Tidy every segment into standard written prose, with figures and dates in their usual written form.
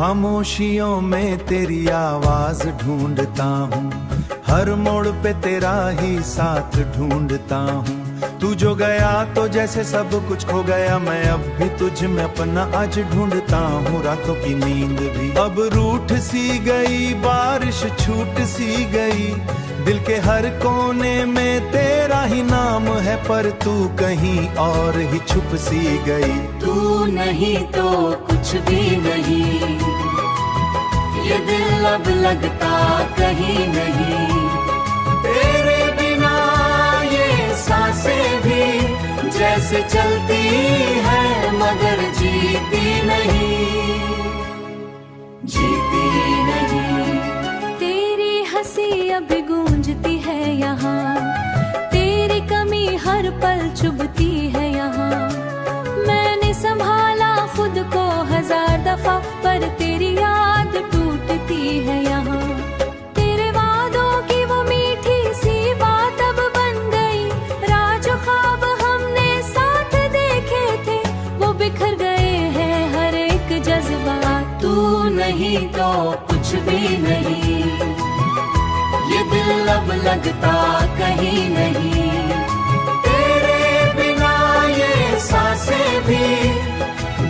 खामोशियों में तेरी आवाज ढूंढता हूँ, हर मोड़ पे तेरा ही साथ ढूंढता हूँ। तू जो गया तो जैसे सब कुछ खो गया, मैं अब भी तुझ में अपना आज ढूंढता हूँ। रातों की नींद भी अब रूठ सी गई, बारिश छूट सी गई, दिल के हर कोने में तेरा ही नाम है, पर तू कहीं और ही छुप सी गई। तू नहीं तो कुछ भी नहीं, ये दिल अब लगता कहीं नहीं। तेरे बिना ये सांसें भी जैसे चलती है, मगर जीती नहीं, जीती नहीं। तेरी हंसी अब गूंजती है यहाँ, तेरी कमी हर पल चुभती है यहाँ। मैंने संभाला खुद को 1000 दफा, पर तेरी याद टूटती है यहाँ। तेरे वादों की वो मीठी सी बात अब बन गई, राज ख्वाब हमने साथ देखे थे, वो बिखर गए हैं हर एक जज्बा। तू नहीं तो कुछ भी नहीं, ये दिल अब लगता कहीं नहीं। तेरे बिना ये सांसें भी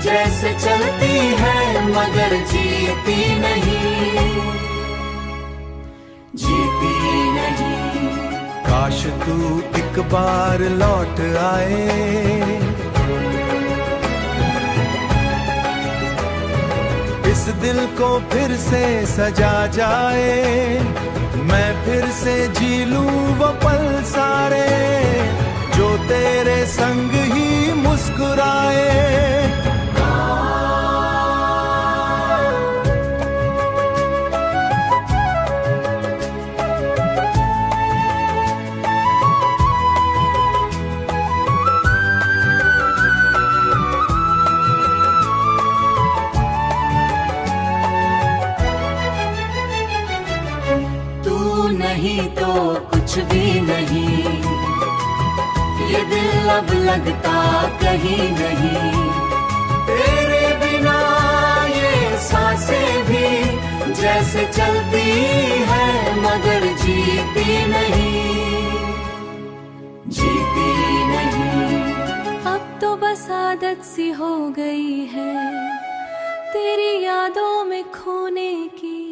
जैसे चलती है, मगर जीती नहीं, जीती नहीं। काश तू एक बार लौट आए, इस दिल को फिर से सजा जाए, मैं फिर से जी लूं वो पल सारे, जो तेरे संग ही मुस्कुराए। नहीं तो कुछ भी नहीं, ये दिल अब लगता कहीं नहीं। तेरे बिना ये सांसें भी जैसे चलती है, मगर जीती नहीं, जीती नहीं। अब तो बस आदत सी हो गई है तेरी यादों में खोने की।